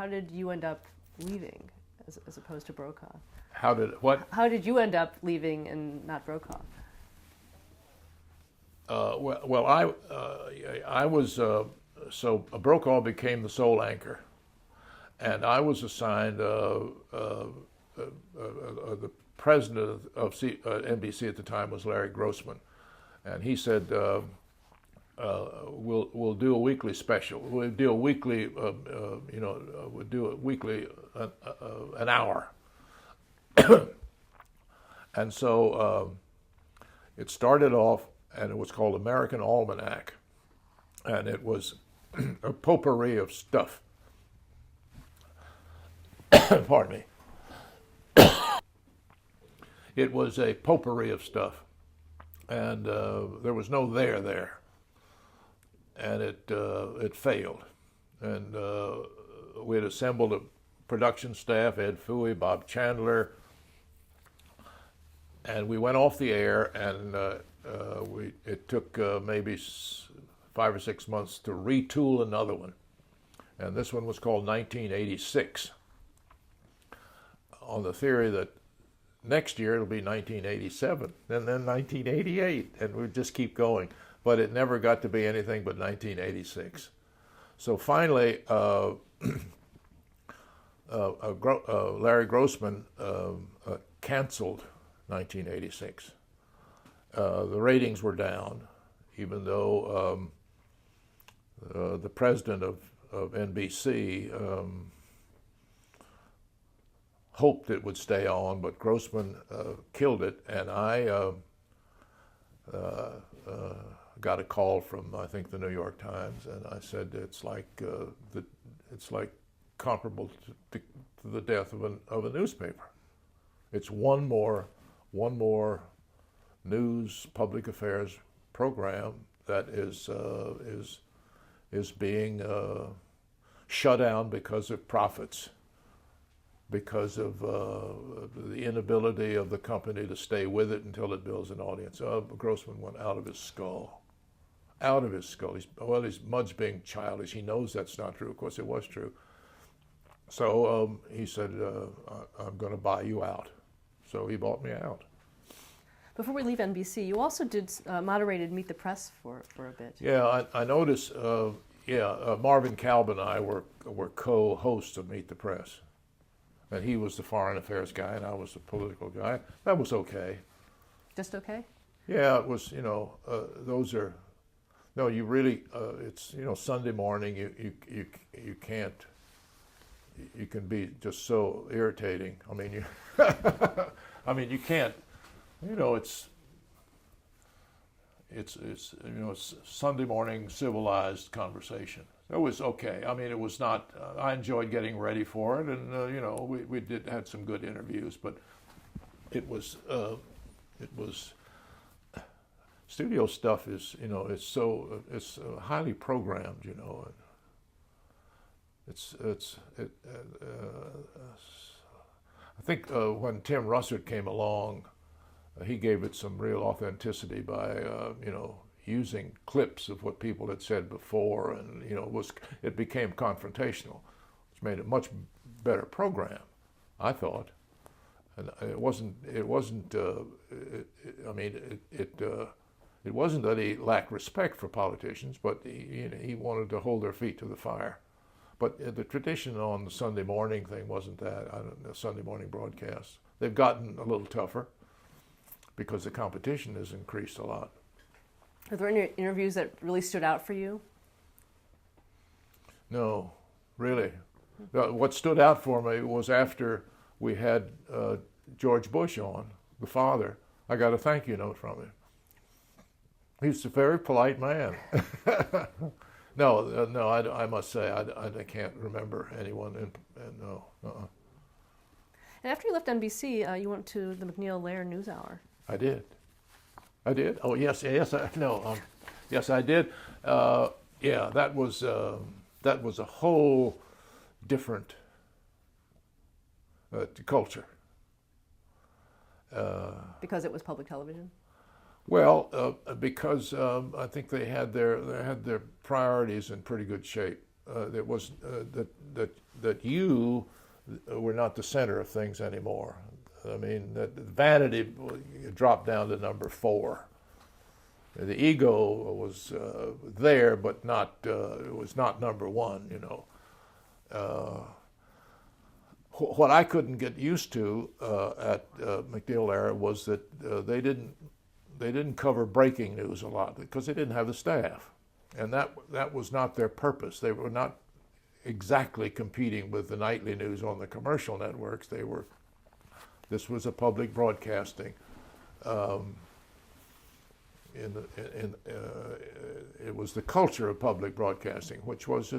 how did you end up leaving as opposed to Brokaw? How did you end up leaving and not Brokaw? I was so Brokaw became the sole anchor, and I was assigned the president of NBC at the time was Larry Grossman, and he said we'll do a weekly special. We'll do a weekly we'll do a weekly an hour, and so it started off. And it was called American Almanac, and it was a potpourri of stuff. Pardon me. It was a potpourri of stuff, and there was no there, and it failed. And we had assembled a production staff: Ed Fooey, Bob Chandler, and we went off the air, and it took maybe 5 or 6 months to retool another one, and this one was called 1986, on the theory that next year it'll be 1987, and then 1988, and we'd just keep going. But it never got to be anything but 1986. So finally, Larry Grossman canceled 1986. The ratings were down, even though the president of NBC hoped it would stay on, but Grossman killed it, and I got a call from, I think, the New York Times, and I said it's like comparable to the death of a newspaper. It's one more news, public affairs program that is being shut down because of profits, because of the inability of the company to stay with it until it builds an audience. Grossman went out of his skull. Out of his skull. Mud's being childish. He knows that's not true. Of course, it was true. So he said, I'm going to buy you out. So he bought me out. Before we leave NBC, you also moderated Meet the Press for a bit. Yeah, I noticed, Marvin Kalb and I were co-hosts of Meet the Press. And he was the foreign affairs guy, and I was the political guy. That was okay. Just okay? Yeah, it was, those are, no, you really, it's, Sunday morning, you can't, you can be just so irritating. I mean, you can't, it's Sunday morning civilized conversation. It was okay. I mean, it was not. I enjoyed getting ready for it, and we had some good interviews, but it was studio stuff is it's highly programmed. I think when Tim Russert came along, he gave it some real authenticity by using clips of what people had said before, and it became confrontational, which made it a much better program, I thought. And it wasn't that he lacked respect for politicians, but he wanted to hold their feet to the fire. But the tradition on the Sunday morning thing wasn't that. The Sunday morning broadcasts, they've gotten a little tougher because the competition has increased a lot. Are there any interviews that really stood out for you? No, really. What stood out for me was after we had George Bush on, the father, I got a thank you note from him. He's a very polite man. No, I must say, I can't remember anyone. No. And after you left NBC, you went to the MacNeil-Lehrer NewsHour. I did. Oh, yes, yes, I did. That was a whole different culture. Because it was public television? Well, because I think they had their priorities in pretty good shape. it was that you were not the center of things anymore. I mean, that vanity dropped down to number 4. The ego was there, but not it was not number 1. You know, what I couldn't get used to at MacDill-Lehrer was that they didn't cover breaking news a lot because they didn't have the staff, and that was not their purpose. They were not exactly competing with the nightly news on the commercial networks. This was a public broadcasting. It was the culture of public broadcasting, which was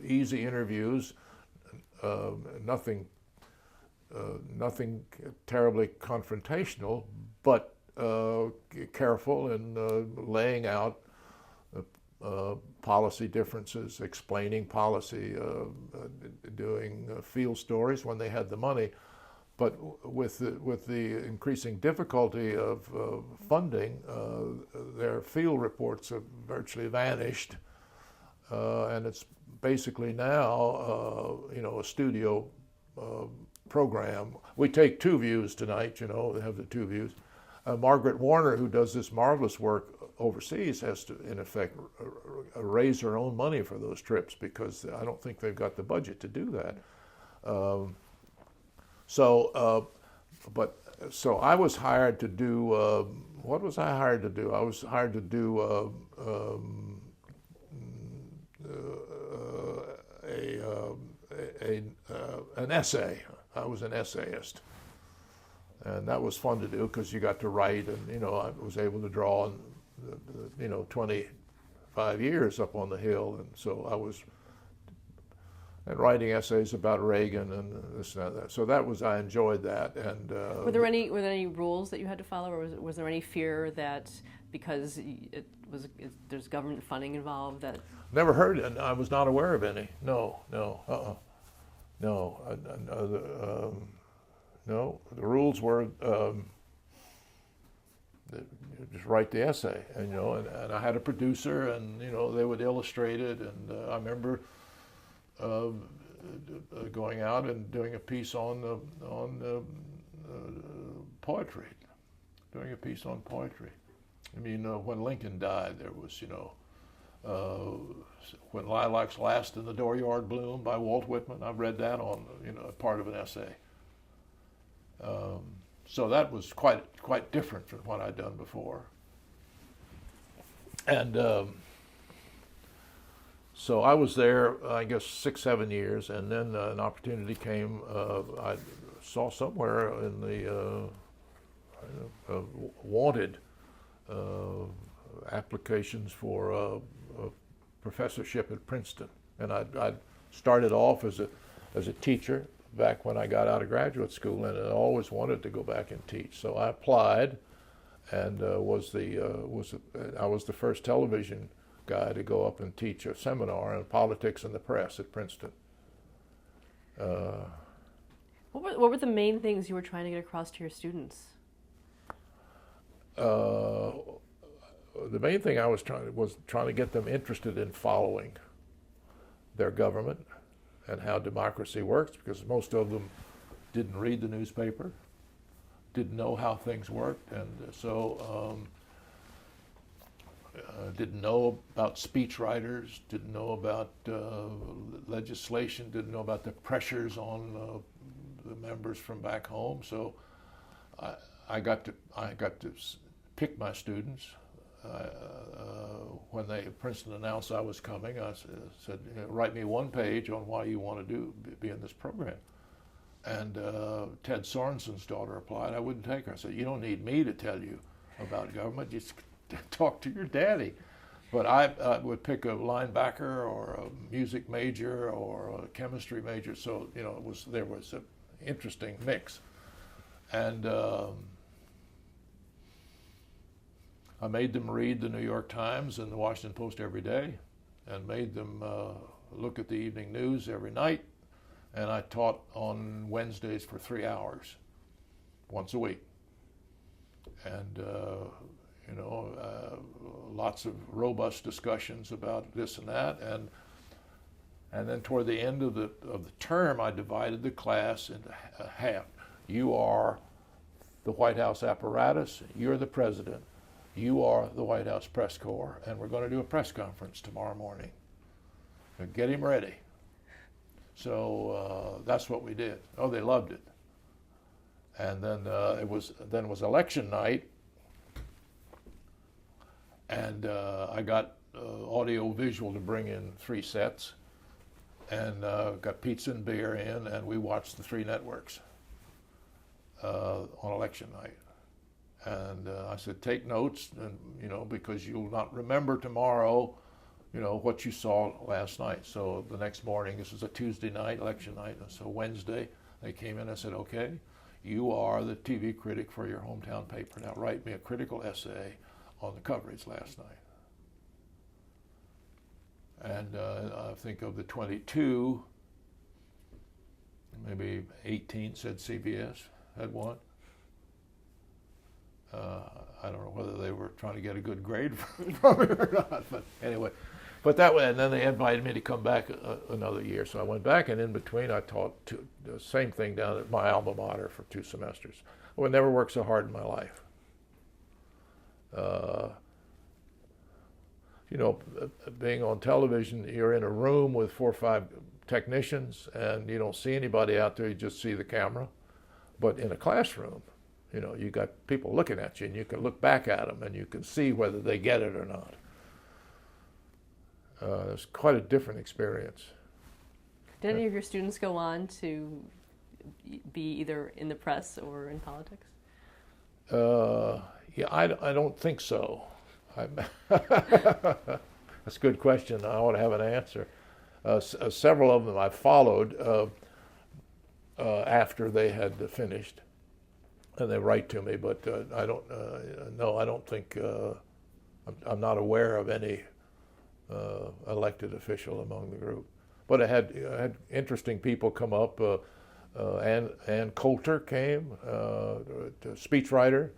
easy interviews, nothing terribly confrontational, but careful in laying out policy differences, explaining policy, doing field stories when they had the money. But with the increasing difficulty of funding, their field reports have virtually vanished, and it's basically now a studio program. We take 2 views tonight. You know, they have the 2 views. Margaret Warner, who does this marvelous work overseas, has to, in effect, raise her own money for those trips because I don't think they've got the budget to do that. So I was hired to do, what was I hired to do? I was hired to do an essay. I was an essayist. And that was fun to do because you got to write, and I was able to draw, 25 years up on the Hill, and so I was writing essays about Reagan and this and that. So I enjoyed that. And were there any rules that you had to follow, or was there any fear that because there's government funding involved that? Never heard it. I was not aware of any. No. No, the rules were just write the essay, and I had a producer, and they would illustrate it, and I remember going out and doing a piece on poetry, doing a piece on poetry. I mean, when Lincoln died, there was When Lilacs Last in the Dooryard Bloom by Walt Whitman. I've read that on part of an essay. So that was quite different from what I'd done before. And so I was there, I guess, 6-7 years, and then an opportunity came. I saw somewhere in the wanted applications for a professorship at Princeton, and I'd started off as a teacher back when I got out of graduate school, and I always wanted to go back and teach. So I applied, and I was the first television guy to go up and teach a seminar on politics and the press at Princeton. What were the main things you were trying to get across to your students? The main thing I was trying to get them interested in following their government and how democracy works, because most of them didn't read the newspaper, didn't know how things worked, and so didn't know about speechwriters, didn't know about legislation, didn't know about the pressures on the members from back home. So I got to pick my students. When Princeton announced I was coming, I said, write me one page on why you want to be in this program. And Ted Sorensen's daughter replied, I wouldn't take her. I said, you don't need me to tell you about government, just talk to your daddy. But I would pick a linebacker or a music major or a chemistry major, so there was an interesting mix. And I made them read the New York Times and the Washington Post every day, and made them look at the evening news every night. And I taught on Wednesdays for 3 hours, once a week. And lots of robust discussions about this and that. And And then toward the end of the term, I divided the class into half. You are the White House apparatus, you're the president, you are the White House press corps, and we're going to do a press conference tomorrow morning. So get him ready. So that's what we did. Oh, they loved it. And then it was election night, and I got audio visual to bring in 3 sets, and got pizza and beer in, and we watched the 3 networks on election night. And I said, take notes, and because you'll not remember tomorrow, what you saw last night. So the next morning, this was a Tuesday night, election night, and so Wednesday they came in and said, okay, you are the TV critic for your hometown paper. Now write me a critical essay on the coverage last night. And I think of the 22, maybe 18 said CBS had one. I don't know whether they were trying to get a good grade from it or not, but anyway. But that way, and then they invited me to come back another year. So I went back, and in between I taught the same thing down at my alma mater for 2 semesters. I never worked so hard in my life. Being on television, you're in a room with 4 or 5 technicians, and you don't see anybody out there, you just see the camera. But in a classroom, you got people looking at you, and you can look back at them, and you can see whether they get it or not. It's quite a different experience. Did any of your students go on to be either in the press or in politics? Yeah, I don't think so. That's a good question. I ought to have an answer. Several of them I followed after they had finished, and they write to me, but I don't. No, I don't think. I'm not aware of any elected official among the group. But I had interesting people come up. Ann Coulter came, the speechwriter.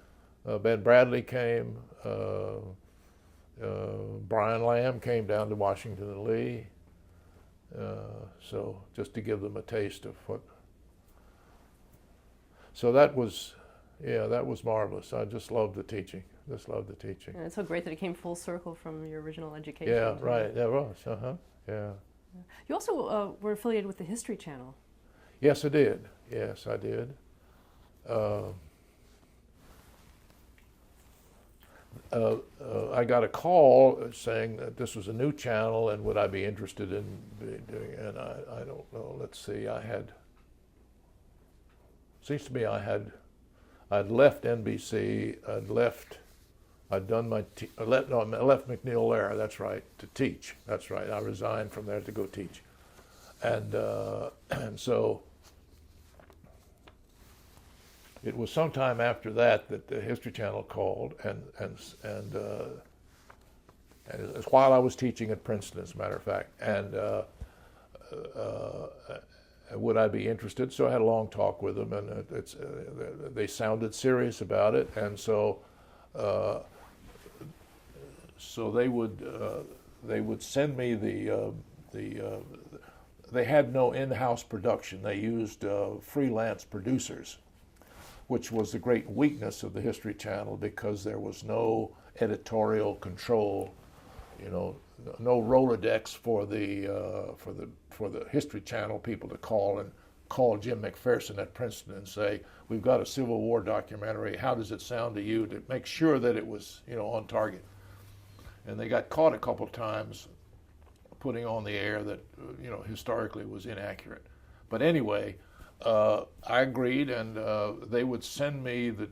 Ben Bradley came. Brian Lamb came down to Washington and Lee. So just to give them a taste of what. So that was marvelous. I just loved the teaching. And it's so great that it came full circle from your original education. Yeah, right. That was. Yeah. You also were affiliated with the History Channel. Yes, I did. I got a call saying that this was a new channel and would I be interested in doing it. And I don't know. Let's see. Seems to me I'd left NBC. I left McNeil Lehrer, that's right, to teach. That's right. I resigned from there to go teach. And so it was sometime after that the History Channel called, and it was while I was teaching at Princeton, as a matter of fact, and would I be interested? So I had a long talk with them, and they sounded serious about it, and so they would send me they had no in-house production. They used freelance producers, which was the great weakness of the History Channel because there was no editorial control, no Rolodex for the History Channel people to call Jim McPherson at Princeton and say, we've got a Civil War documentary, how does it sound to you, to make sure that it was on target. And they got caught a couple times putting on the air that historically was inaccurate. But anyway, I agreed, and they would send me the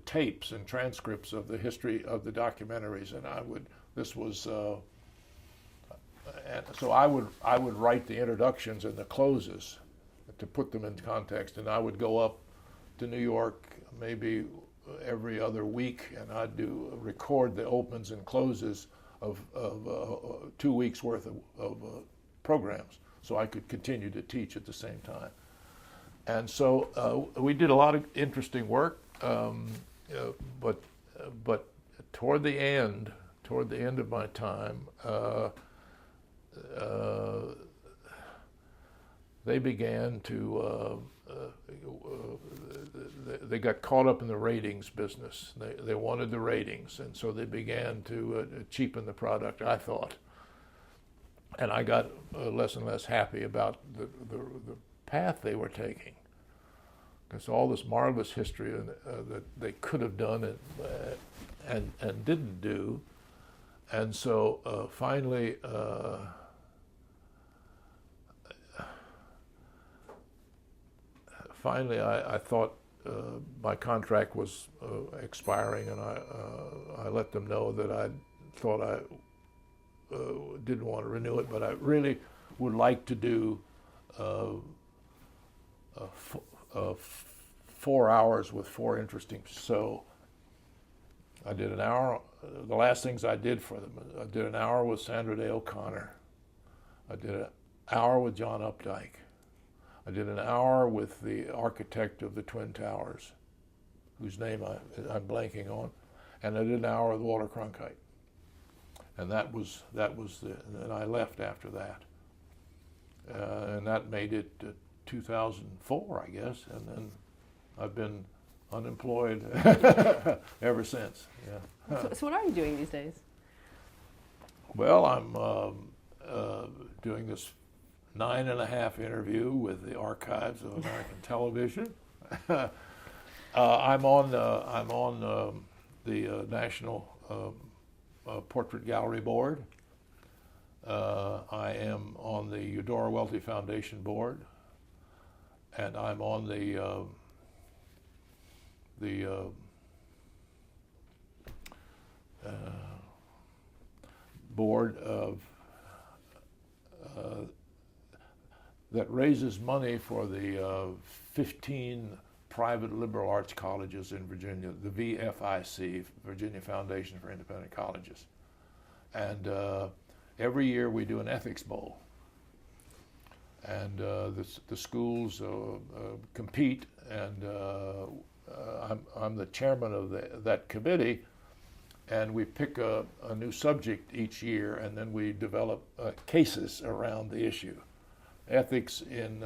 tapes and transcripts of the history of the documentaries, and so I would write the introductions and the closes to put them into context, and I would go up to New York maybe every other week, and I'd record the opens and closes of 2 weeks worth of programs, so I could continue to teach at the same time. And so we did a lot of interesting work, but toward the end of my time, they began to, they got caught up in the ratings business. They wanted the ratings, and so they began to cheapen the product, I thought. And I got less and less happy about the path they were taking. Because all this marvelous history that they could have done and didn't do. And so finally, I thought my contract was expiring, and I let them know that I thought I didn't want to renew it, but I really would like to do 4 hours with 4 interesting. So I did an hour. The last things I did for them, I did an hour with Sandra Day O'Connor. I did an hour with John Updike. I did an hour with the architect of the Twin Towers, whose name I'm blanking on, and I did an hour with Walter Cronkite. And that was and I left after that. And that made it 2004, I guess, and then I've been unemployed ever since. Yeah. So what are you doing these days? Well, I'm doing this 9.5 interview with the Archives of American Television. I'm on the National Portrait Gallery Board. I am on the Eudora Welty Foundation Board, and I'm on the board of that raises money for the 15 private liberal arts colleges in Virginia, the VFIC, Virginia Foundation for Independent Colleges. And every year we do an ethics bowl. And the schools compete, and I'm the chairman of that committee, and we pick a new subject each year, and then we develop cases around the issue. Ethics in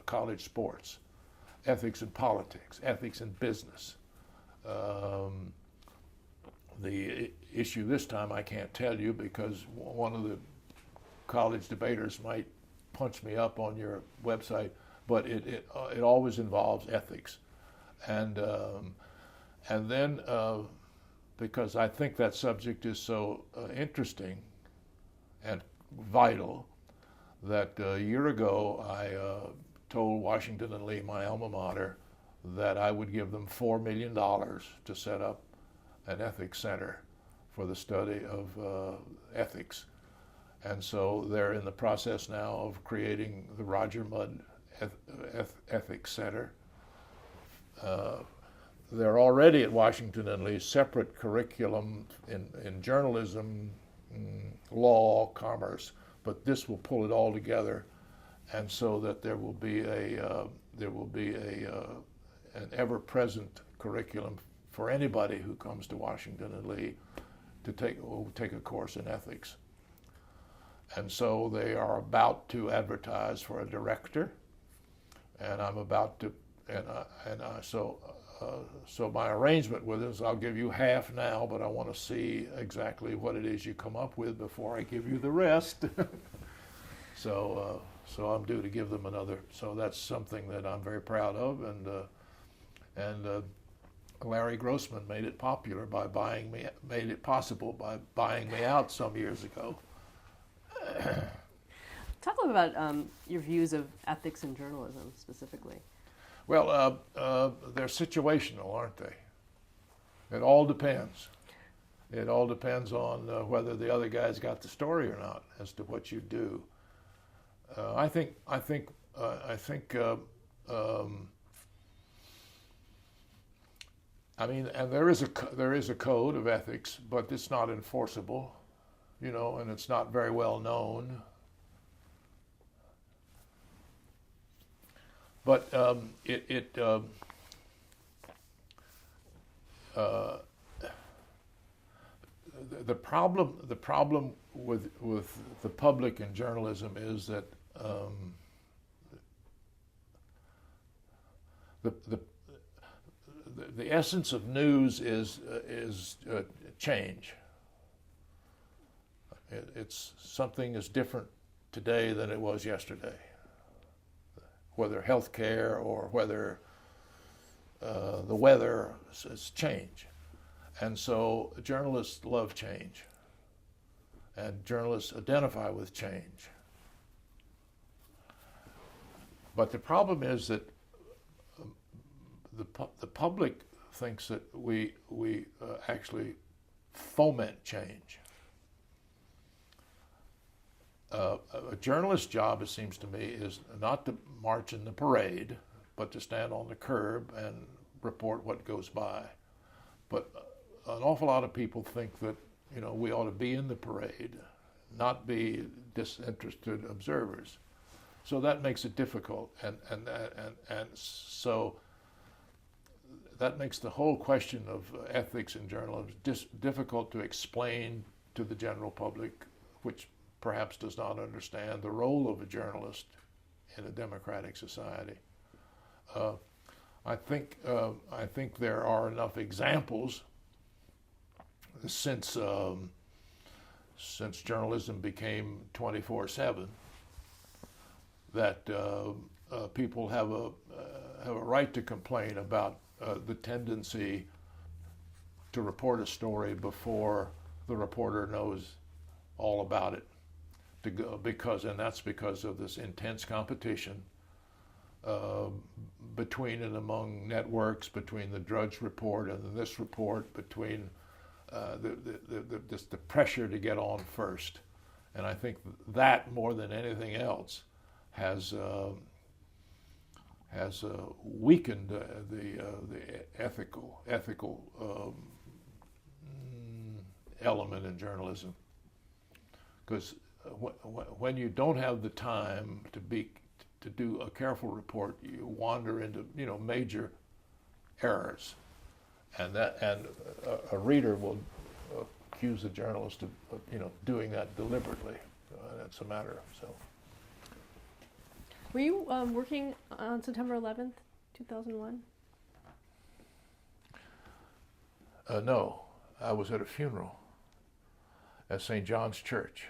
college sports, ethics in politics, ethics in business. The issue this time I can't tell you because one of the college debaters might punch me up on your website, but it always involves ethics. And then because I think that subject is so interesting and vital, that a year ago I told Washington and Lee, my alma mater, that I would give them $4 million to set up an ethics center for the study of ethics. And so they're in the process now of creating the Roger Mudd Ethics Center. They're already at Washington and Lee separate curriculum in journalism, law, commerce, but this will pull it all together, and so that there will be an ever-present curriculum for anybody who comes to Washington and Lee to take a course in ethics. And so they are about to advertise for a director, and I'm about to, so my arrangement with it is I'll give you half now, but I want to see exactly what it is you come up with before I give you the rest. So I'm due to give them another. So that's something that I'm very proud of, and Larry Grossman made it possible by buying me out some years ago. Talk a little about your views of ethics in journalism specifically. Well, they're situational, aren't they? It all depends. It all depends on whether the other guy's got the story or not as to what you do. I mean, and there is a code of ethics, but it's not enforceable, and it's not very well known. But the problem with the public and journalism is that the essence of news is change. It's something is different today than it was yesterday. Whether healthcare or whether the weather is change. And so journalists love change. And journalists identify with change. But the problem is that the public thinks that we actually foment change. A journalist's job, it seems to me, is not to march in the parade, but to stand on the curb and report what goes by. But an awful lot of people think that, you know, we ought to be in the parade, not be disinterested observers. So that makes it difficult, and so that makes the whole question of ethics in journalism difficult to explain to the general public, which perhaps does not understand the role of a journalist in a democratic society. I think there are enough examples since journalism became 24/7 that people have a right to complain about the tendency to report a story before the reporter knows all about it, because of this intense competition between and among networks, between the Drudge Report and this report, between the pressure to get on first. And I think that more than anything else has weakened the ethical element in journalism. Because when you don't have the time to do a careful report, you wander into major errors, and a reader will accuse the journalist of doing that deliberately. That's a matter. So. Were you working on September 11th, 2001? No, I was at a funeral at St. John's Church,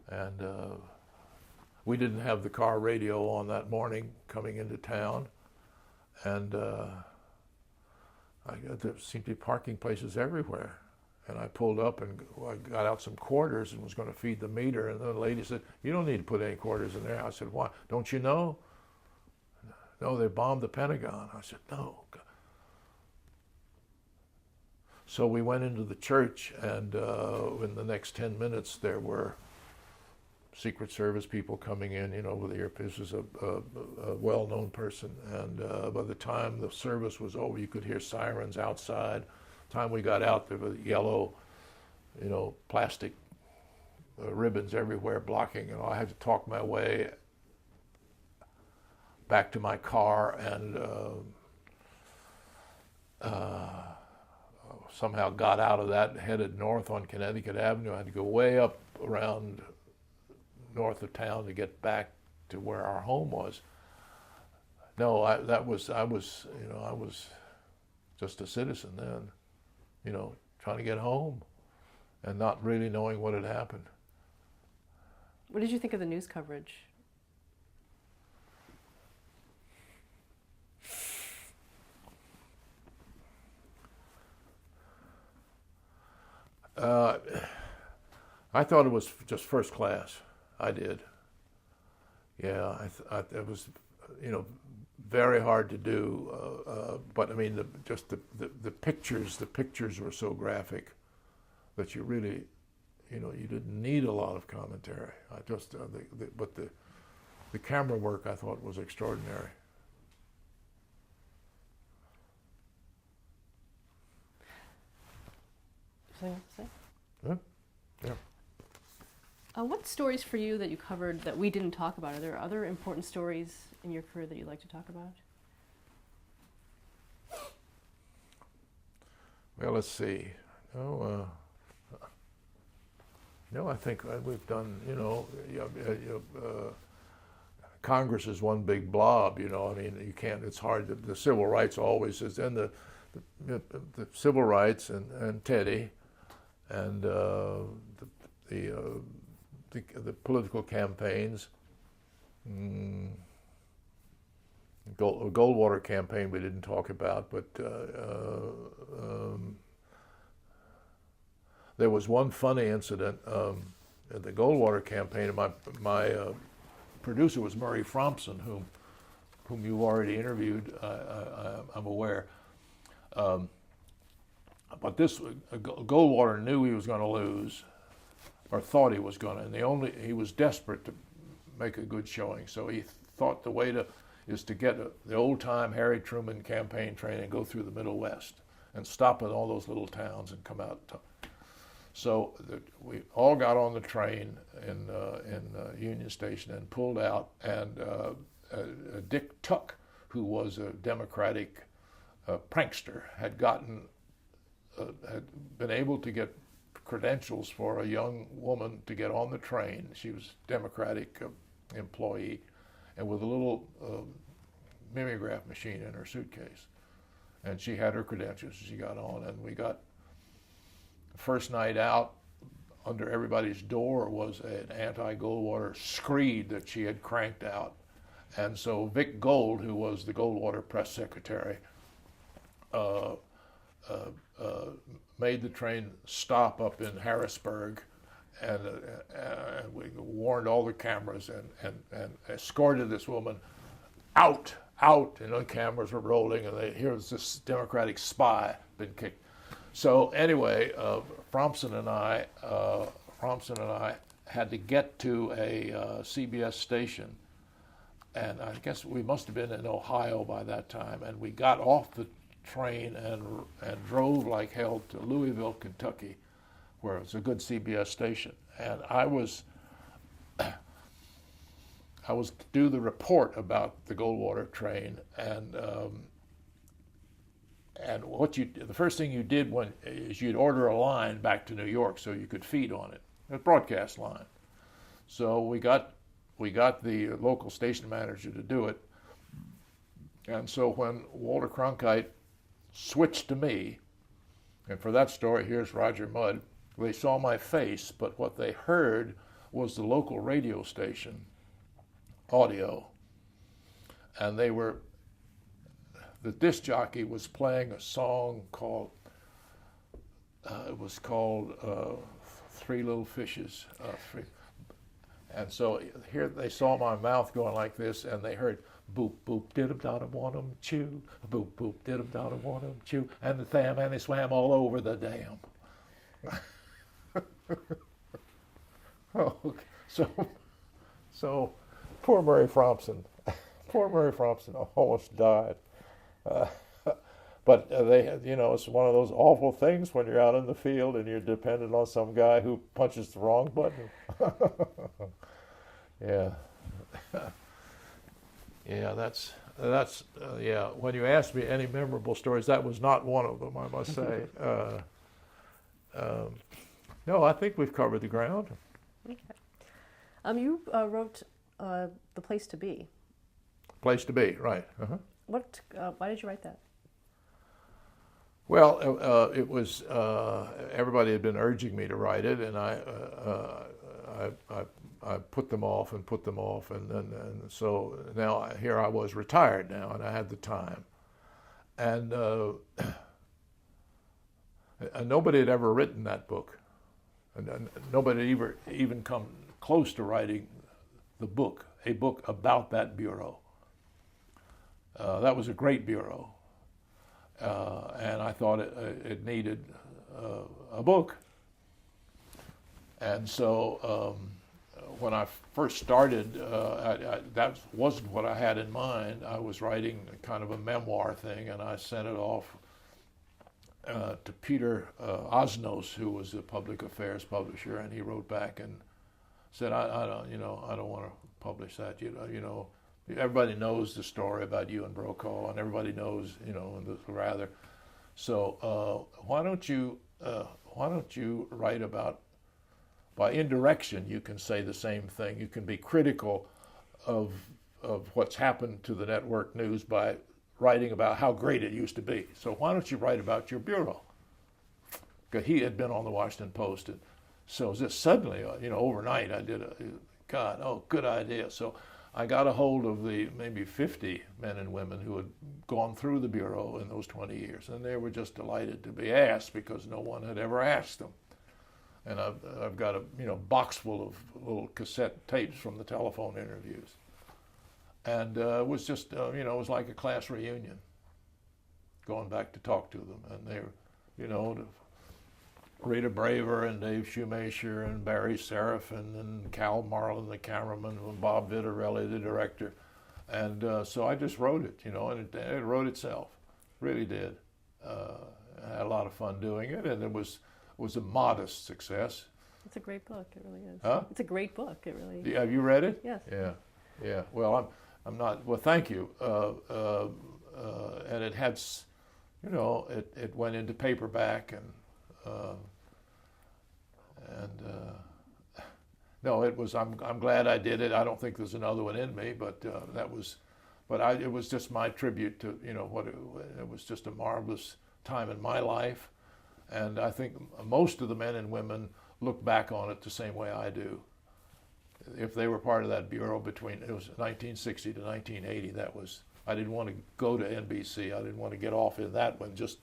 and we didn't have the car radio on that morning coming into town, and there seemed to be parking places everywhere. And I pulled up and I got out some quarters and was going to feed the meter, and the lady said, "You don't need to put any quarters in there." I said, "Why? Don't you know?" "No, they bombed the Pentagon." I said, "No." So we went into the church, and in the next 10 minutes there were Secret Service people coming in, with the earpiece. This was a well-known person, and by the time the service was over, you could hear sirens outside. Time we got out, there were yellow, plastic ribbons everywhere blocking, and I had to talk my way back to my car, and somehow got out of that and headed north on Connecticut Avenue. I had to go way up around north of town to get back to where our home was. No, I was just a citizen then. Trying to get home and not really knowing what had happened. What did you think of the news coverage? I thought it was just first class. I did. Yeah, it was, very hard to do, but I mean, the pictures were so graphic that you really, you didn't need a lot of commentary. But the camera work I thought was extraordinary. Something else to say? Huh? Yeah. What stories for you that you covered that we didn't talk about? Are there other important stories in your career that you'd like to talk about? Well, let's see. No, I think we've done, Congress is one big blob, I mean, you can't, it's hard, the civil rights always is, and the civil rights and Teddy and the political campaigns. Goldwater campaign we didn't talk about, but there was one funny incident at the Goldwater campaign. My producer was Murray Frompson, whom you've already interviewed. I'm aware. But Goldwater knew he was going to lose, or thought he was going to, and he was desperate to make a good showing. So he thought the way is to get the old-time Harry Truman campaign train and go through the Middle West and stop at all those little towns and come out. So we all got on the train in Union Station and pulled out, and Dick Tuck, who was a Democratic prankster, had been able to get credentials for a young woman to get on the train. She was a Democratic employee, and with a little mimeograph machine in her suitcase. And she had her credentials. She got on, and we got, the first night out, under everybody's door was an anti-Goldwater screed that she had cranked out. And so Vic Gold, who was the Goldwater press secretary, made the train stop up in Harrisburg, and we warned all the cameras and escorted this woman out, and the cameras were rolling, and here's this Democratic spy been kicked. So anyway, Frompson and I had to get to a CBS station, and I guess we must have been in Ohio by that time, and we got off the train and drove like hell to Louisville, Kentucky, where it's a good CBS station. And I was to do the report about the Goldwater train, and the first thing you did is you'd order a line back to New York so you could feed on it, a broadcast line. So we got the local station manager to do it, and so when Walter Cronkite switched to me, and for that story, here's Roger Mudd. They saw my face, but what they heard was the local radio station audio, and the disc jockey was playing a song called Three Little Fishes. And so here they saw my mouth going like this, and they heard boop boop did-em dot-em want-em chew, boop boop did-em dot-em want-em chew, and they swam all over the dam. Oh, so poor Murray Frompson almost died. But they had, it's one of those awful things when you're out in the field and you're dependent on some guy who punches the wrong button. Yeah. Yeah, that's yeah. When you ask me any memorable stories, that was not one of them, I must say. No, I think we've covered the ground. Okay. You wrote The Place to Be. Place to Be, right. Uh-huh. Why did you write that? Well, it was everybody had been urging me to write it, and I put them off, and so now here I was retired now, and I had the time, and nobody had ever written that book, and nobody had even come close to writing a book about that bureau. That was a great bureau, and I thought it needed a book. And so when I first started, that wasn't what I had in mind. I was writing kind of a memoir thing, and I sent it off to Peter Osnos, who was the public affairs publisher, and he wrote back and said, I don't want to publish that. Everybody knows the story about you and Brokaw, and everybody knows, rather. So why don't you write about by indirection, you can say the same thing. You can be critical of what's happened to the network news by writing about how great it used to be. So why don't you write about your bureau? Because he had been on the Washington Post, and so just suddenly, overnight, I did good idea. So I got a hold of the maybe 50 men and women who had gone through the bureau in those 20 years, and they were just delighted to be asked because no one had ever asked them. And I've got a box full of little cassette tapes from the telephone interviews, and it was just it was like a class reunion, going back to talk to them, and they were, Rita Braver and Dave Shoemaker and Barry Serafin and Cal Marlin, the cameraman, and Bob Vitarelli, the director. And so I just wrote it, and it wrote itself. Really did. I had a lot of fun doing it, and it was a modest success. It's a great book. It really is. Huh? It's a great book. It really is. Yeah, have you read it? Yes. Yeah. Well, I'm not. Well, thank you. And it had, it went into paperback and. No, it was. I'm glad I did it. I don't think there's another one in me, but it was just my tribute to it was just a marvelous time in my life, and I think most of the men and women look back on it the same way I do. If they were part of that bureau between 1960 to 1980, I didn't want to go to NBC. I didn't want to get off in that one. Just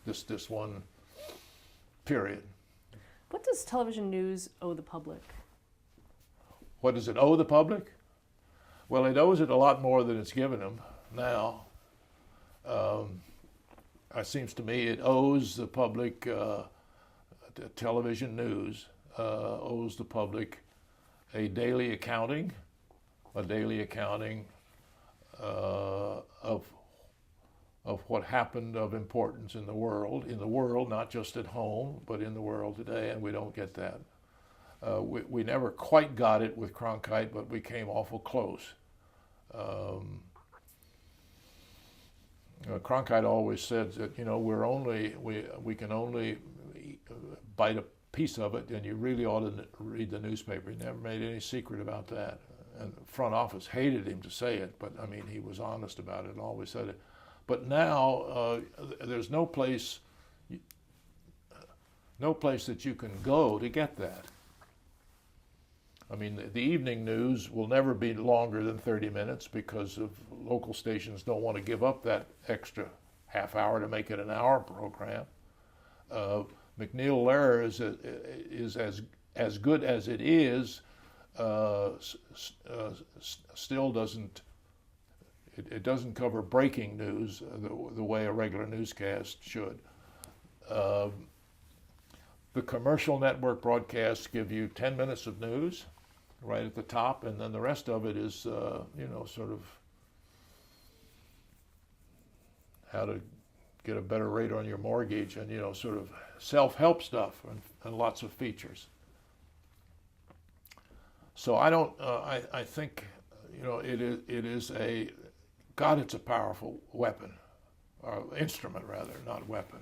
this one period. What does television news owe the public? What does it owe the public? Well, it owes it a lot more than it's given them now. It seems to me it owes the public television news, owes the public a daily accounting of what happened of importance in the world, not just at home, but in the world today, and we don't get that. We never quite got it with Cronkite, but we came awful close. Cronkite always said that we can only bite a piece of it, and you really ought to read the newspaper. He never made any secret about that, and the front office hated him to say it, but I mean he was honest about it and always said it. But now there's no place that you can go to get that. I mean, the evening news will never be longer than 30 minutes because of local stations don't want to give up that extra half hour to make it an hour program. McNeil Lehrer is as good as it is. Still doesn't. It doesn't cover breaking news the way a regular newscast should. The commercial network broadcasts give you 10 minutes of news right at the top, and then the rest of it is, sort of how to get a better rate on your mortgage and, sort of self-help stuff and lots of features. So I don't, I think, it is a, God, it's a powerful weapon, or instrument rather, not weapon.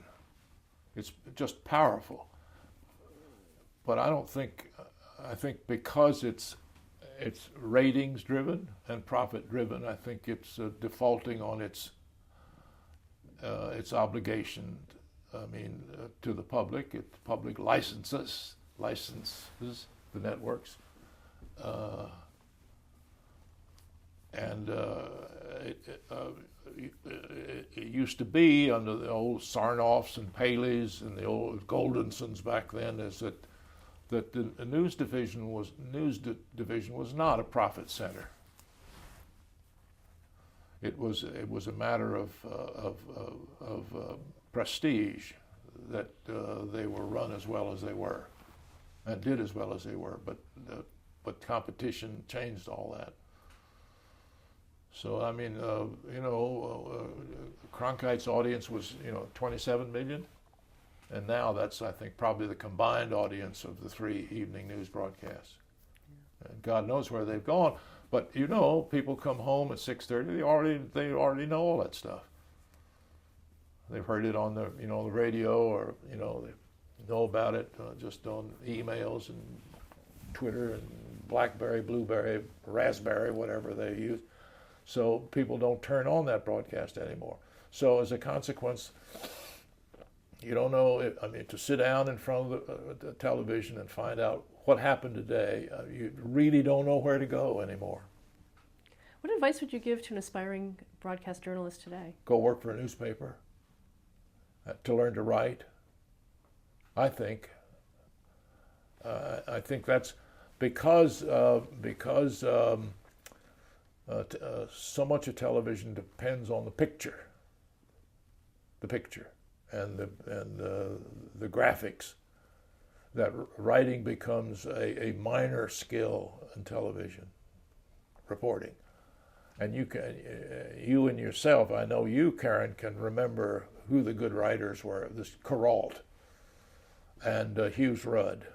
It's just powerful. But I think because it's ratings driven and profit driven, I think it's defaulting on its obligation. To the public. The public licenses the networks. It used to be under the old Sarnoffs and Paleys and the old Goldensons back then, is that the news division was not a profit center. It was a matter of prestige that they were run as well as they were, and did as well as they were. But competition changed all that. So I mean, Cronkite's audience was 27 million, and now that's, I think, probably the combined audience of the three evening news broadcasts. And God knows where they've gone. But people come home at 6:30. They already know all that stuff. They've heard it on the the radio, or they know about it just on emails and Twitter and BlackBerry, Blueberry, Raspberry, whatever they use. So people don't turn on that broadcast anymore. So as a consequence, you don't know, to sit down in front of the television and find out what happened today, you really don't know where to go anymore. What advice would you give to an aspiring broadcast journalist today? Go work for a newspaper, to learn to write. I think that's because so much of television depends on the picture and the graphics, that writing becomes a minor skill in television reporting. And you and yourself, I know you, Karen, can remember who the good writers were. This Kuralt and Hughes Rudd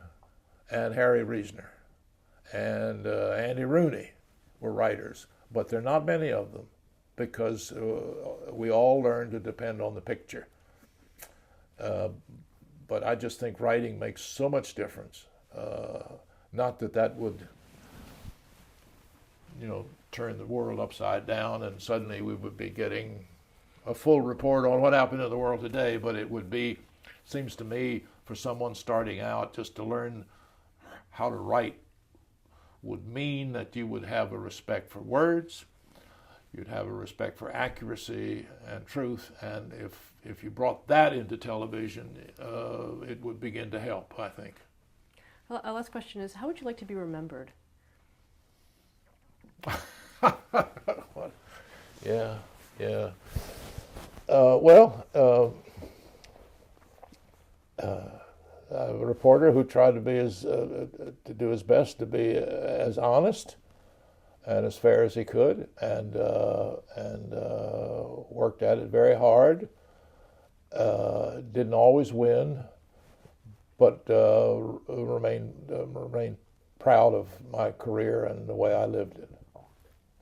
and Harry Reasoner and Andy Rooney were writers, but there are not many of them because we all learn to depend on the picture. But I just think writing makes so much difference. Not that would, turn the world upside down and suddenly we would be getting a full report on what happened in the world today, but it would be, seems to me, for someone starting out, just to learn how to write would mean that you would have a respect for words, you'd have a respect for accuracy and truth, and if you brought that into television, it would begin to help, I think. Well, our last question is, how would you like to be remembered? Yeah. A reporter who tried to be to do his best to be as honest and as fair as he could, and worked at it very hard. Didn't always win, but remained proud of my career and the way I lived it.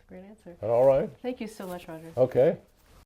Great answer. All right. Thank you so much, Roger. Okay.